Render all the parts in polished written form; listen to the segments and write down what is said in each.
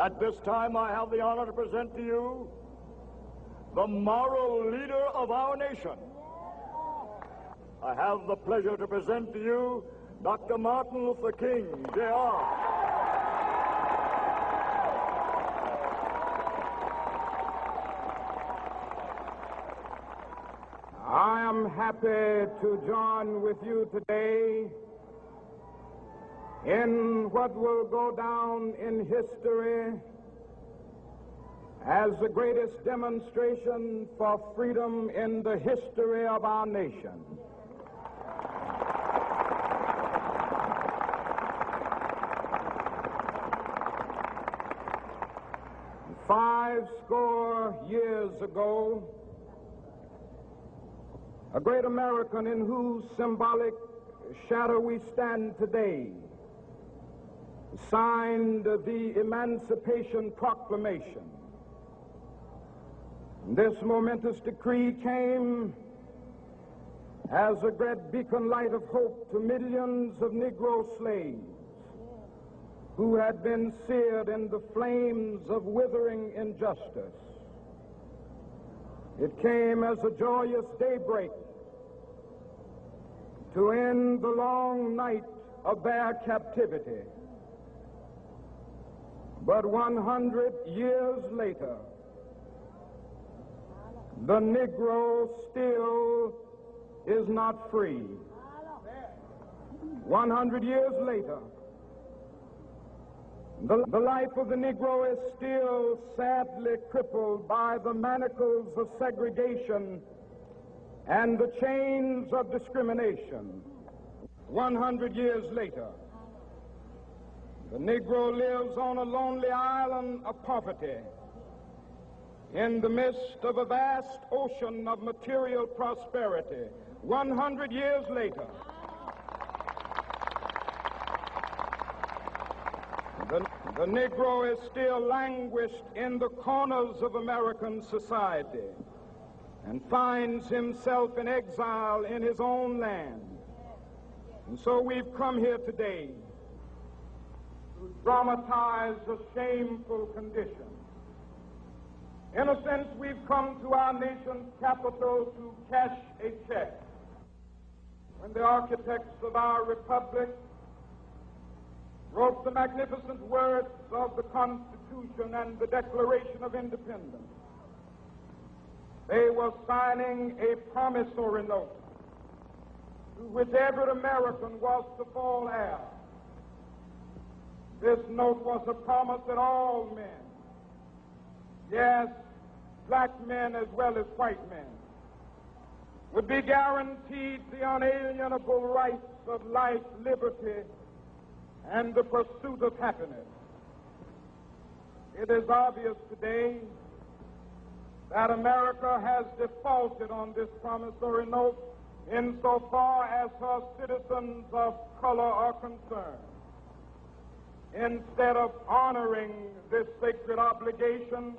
At this time, I have the honor to present to you the moral leader of our nation. I have the pleasure to present to you Dr. Martin Luther King, Jr. I am happy to join with you today in what will go down in history as the greatest demonstration for freedom in the history of our nation. Five score years ago, a great American in whose symbolic shadow we stand today signed the Emancipation Proclamation. This momentous decree came as a great beacon light of hope to millions of Negro slaves who had been seared in the flames of withering injustice. It came as a joyous daybreak to end the long night of their captivity. But 100 years later, the Negro still is not free. 100 years later, the life of the Negro is still sadly crippled by the manacles of segregation and the chains of discrimination. 100 years later, the Negro lives on a lonely island of poverty in the midst of a vast ocean of material prosperity. 100 years later, the Negro is still languished in the corners of American society and finds himself in exile in his own land. And so we've come here today to dramatize a shameful condition. In a sense, we've come to our nation's capital to cash a check. When the architects of our republic wrote the magnificent words of the Constitution and the Declaration of Independence, they were signing a promissory note to which every American was to fall heir. This note was a promise that all men, yes, black men as well as white men, would be guaranteed the unalienable rights of life, liberty, and the pursuit of happiness. It is obvious today that America has defaulted on this promissory note insofar as her citizens of color are concerned. Instead of honoring this sacred obligation,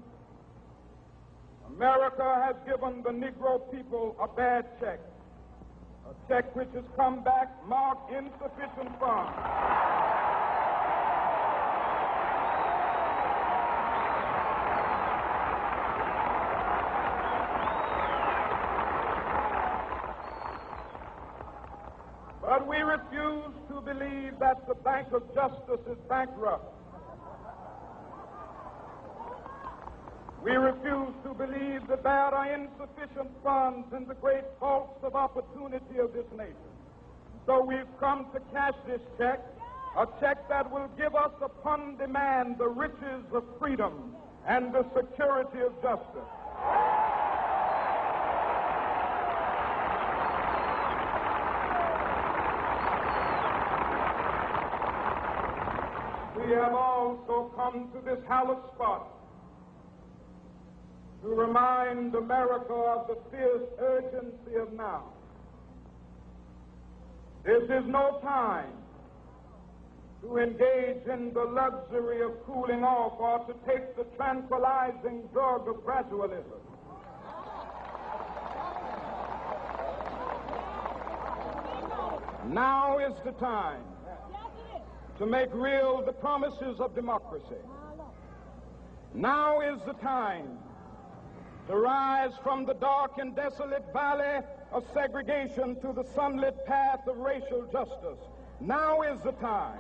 America has given the Negro people a bad check, a check which has come back marked insufficient funds. But we refuse to believe that the Bank of Justice is bankrupt. We refuse to believe that there are insufficient funds in the great vaults of opportunity of this nation. So we've come to cash this check, a check that will give us upon demand the riches of freedom and the security of justice. We have also come to this hallowed spot to remind America of the fierce urgency of now. This is no time to engage in the luxury of cooling off or to take the tranquilizing drug of gradualism. Now is the time to make real the promises of democracy. Now is the time to rise from the dark and desolate valley of segregation to the sunlit path of racial justice. Now is the time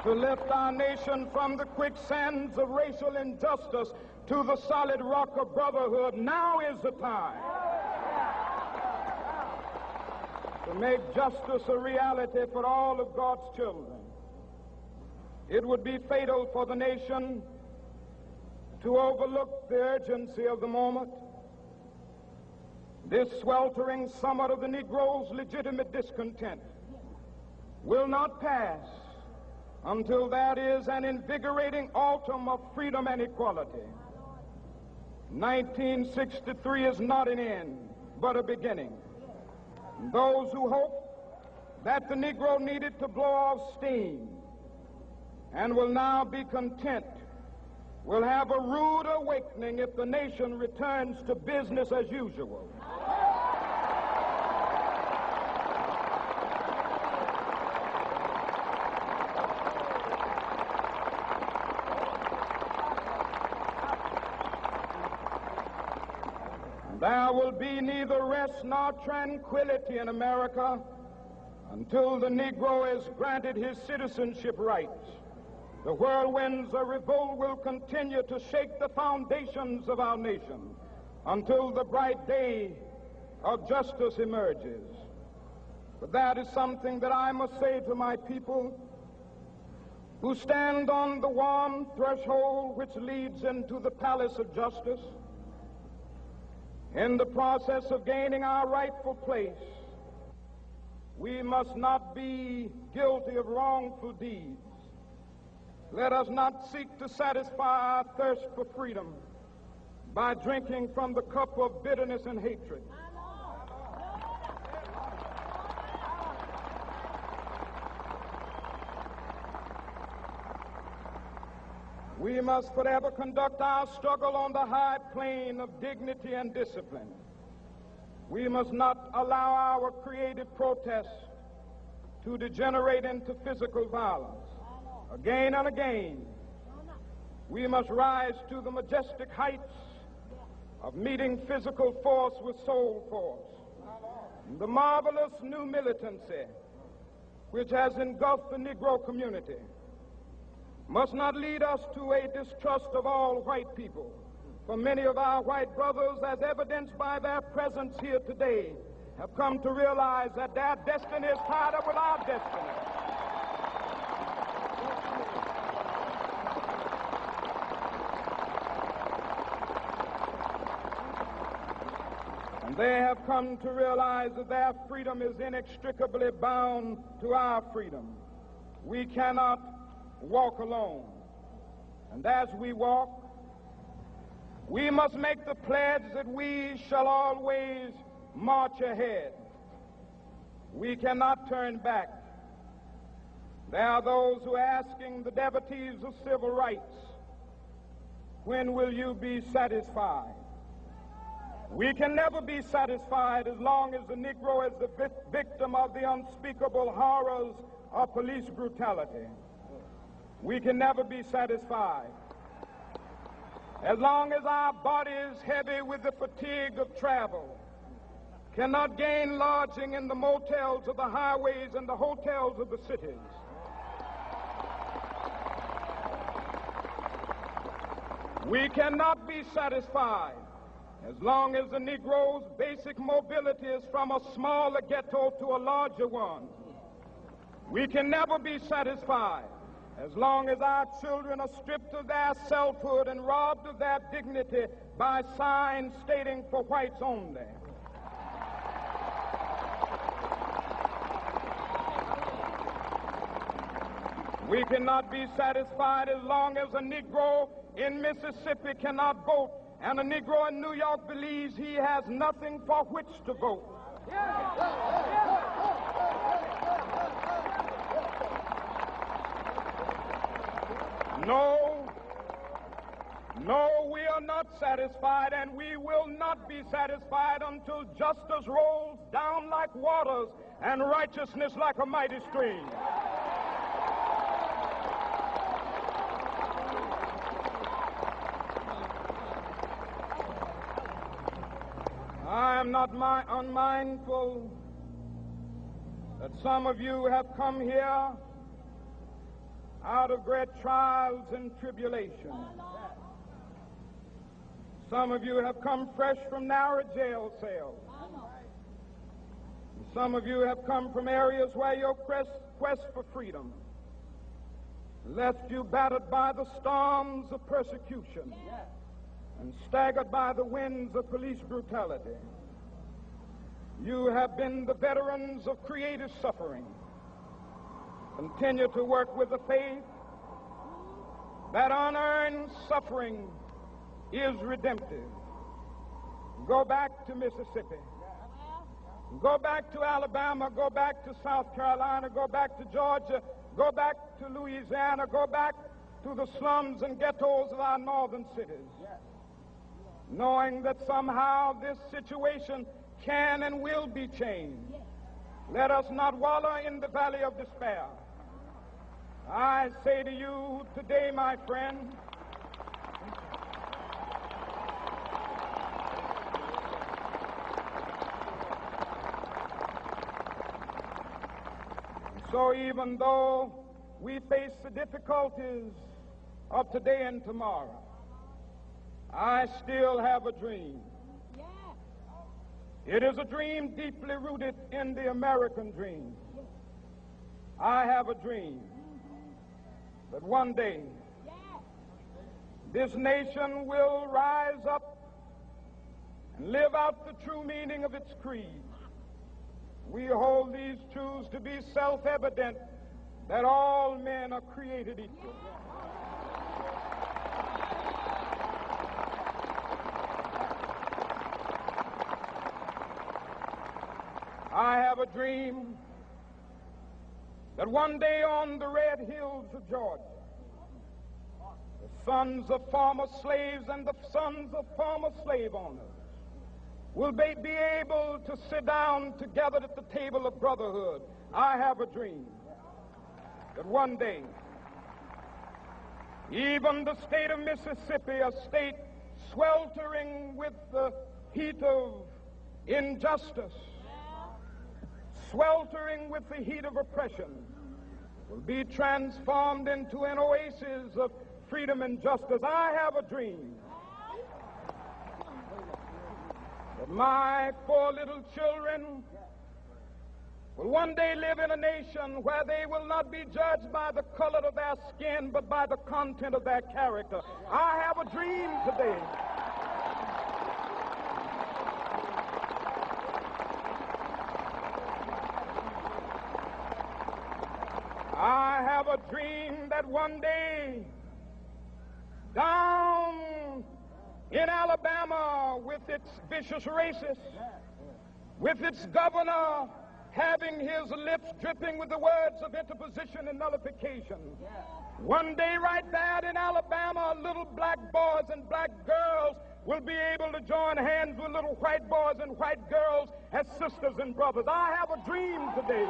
to lift our nation from the quicksands of racial injustice to the solid rock of brotherhood. Now is the time to make justice a reality for all of God's children. It would be fatal for the nation to overlook the urgency of the moment. This sweltering summit of the Negro's legitimate discontent will not pass until there is an invigorating autumn of freedom and equality. 1963 is not an end, but a beginning. Those who hope that the Negro needed to blow off steam and will now be content will have a rude awakening if the nation returns to business as usual. There will be neither rest nor tranquility in America until the Negro is granted his citizenship rights. The whirlwinds of revolt will continue to shake the foundations of our nation until the bright day of justice emerges. But that is something that I must say to my people who stand on the warm threshold which leads into the palace of justice. In the process of gaining our rightful place, we must not be guilty of wrongful deeds. Let us not seek to satisfy our thirst for freedom by drinking from the cup of bitterness and hatred. We must forever conduct our struggle on the high plane of dignity and discipline. We must not allow our creative protests to degenerate into physical violence. Again and again, we must rise to the majestic heights of meeting physical force with soul force. The marvelous new militancy which has engulfed the Negro community must not lead us to a distrust of all white people. For many of our white brothers, as evidenced by their presence here today, have come to realize that their destiny is tied up with our destiny. And they have come to realize that their freedom is inextricably bound to our freedom. We cannot walk alone. And as we walk, we must make the pledge that we shall always march ahead. We cannot turn back. There are those who are asking the devotees of civil rights, when will you be satisfied? We can never be satisfied as long as the Negro is the victim of the unspeakable horrors of police brutality. We can never be satisfied as long as our body is heavy with the fatigue of travel, cannot gain lodging in the motels of the highways and the hotels of the cities. We cannot be satisfied as long as the Negro's basic mobility is from a smaller ghetto to a larger one. We can never be satisfied as long as our children are stripped of their selfhood and robbed of their dignity by signs stating for whites only. We cannot be satisfied as long as a Negro in Mississippi cannot vote and a Negro in New York believes he has nothing for which to vote. No, we are not satisfied, and we will not be satisfied until justice rolls down like waters and righteousness like a mighty stream. I am not unmindful that some of you have come here out of great trials and tribulations. Some of you have come fresh from narrow jail cells. Some of you have come from areas where your quest for freedom left you battered by the storms of persecution and staggered by the winds of police brutality. You have been the veterans of creative suffering. Continue to work with the faith that unearned suffering is redemptive. Go back to Mississippi. Go back to Alabama. Go back to South Carolina. Go back to Georgia. Go back to Louisiana. Go back to the slums and ghettos of our northern cities. Knowing that somehow this situation can and will be changed. Let us not wallow in the valley of despair. I say to you today, my friend, so even though we face the difficulties of today and tomorrow, I still have a dream. It is a dream deeply rooted in the American dream. I have a dream that one day this nation will rise up and live out the true meaning of its creed. We hold these truths to be self-evident, that all men are created equal. I have a dream that one day on the red hills of Georgia, the sons of former slaves and the sons of former slave owners will be able to sit down together at the table of brotherhood. I have a dream that one day, even the state of Mississippi, a state sweltering with the heat of injustice, sweltering with the heat of oppression, will be transformed into an oasis of freedom and justice. I have a dream that my 4 little children will one day live in a nation where they will not be judged by the color of their skin, but by the content of their character. I have a dream today. I have a dream that one day, down in Alabama, with its vicious racists, with its governor having his lips dripping with the words of interposition and nullification, one day right there in Alabama, little black boys and black girls will be able to join hands with little white boys and white girls as sisters and brothers. I have a dream today.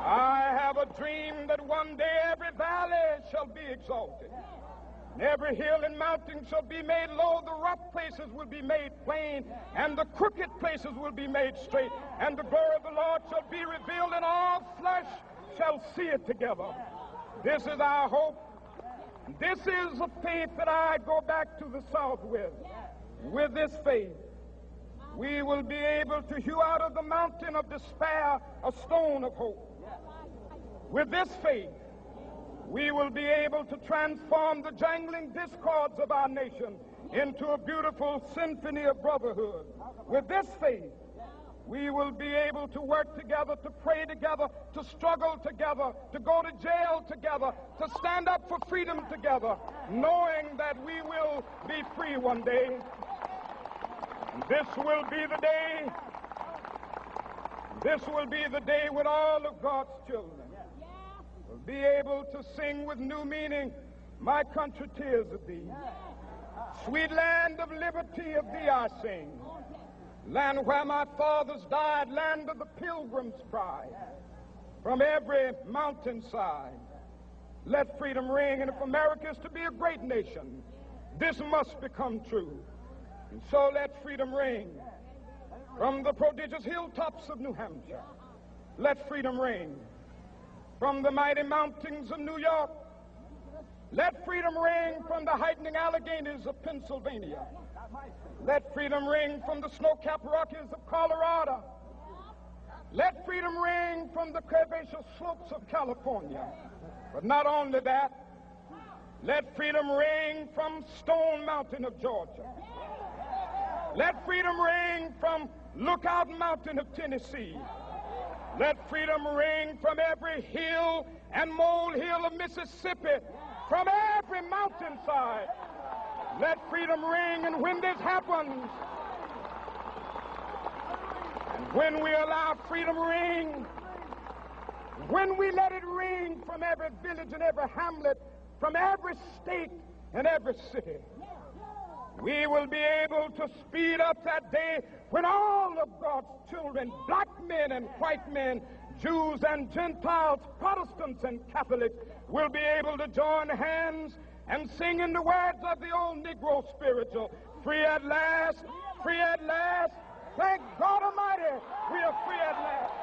I have a dream that one day every valley shall be exalted, And every hill and mountain shall be made low, the rough places will be made plain, and the crooked places will be made straight, and the glory of the Lord shall be revealed, and all flesh shall see it together. This is our hope. This is a faith that I go back to the South with. With this faith, we will be able to hew out of the mountain of despair a stone of hope. With this faith, we will be able to transform the jangling discords of our nation into a beautiful symphony of brotherhood. With this faith, we will be able to work together, to pray together, to struggle together, to go to jail together, to stand up for freedom together, knowing that we will be free one day. And this will be the day. This will be the day when all of God's children will be able to sing with new meaning, "My country, tears of thee. Sweet land of liberty, of thee I sing. Land where my fathers died, land of the pilgrim's pride. From every mountainside, let freedom ring. And if America is to be a great nation, this must become true. And so let freedom ring. From the prodigious hilltops of New Hampshire, let freedom ring. From the mighty mountains of New York, let freedom ring. From the heightening Alleghanies of Pennsylvania, let freedom ring. From the snow-capped Rockies of Colorado, let freedom ring. From the curvaceous slopes of California. But not only that, let freedom ring from Stone Mountain of Georgia. Let freedom ring from Lookout Mountain of Tennessee. Let freedom ring from every hill and molehill of Mississippi, from every mountainside. Let freedom ring. And when this happens, and when we allow freedom ring, when we let it ring from every village and every hamlet, from every state and every city, we will be able to speed up that day when all of God's children, black men and white men, Jews and Gentiles, Protestants and Catholics, will be able to join hands and sing in the words of the old Negro spiritual, "Free at last, free at last. Thank God Almighty, we are free at last."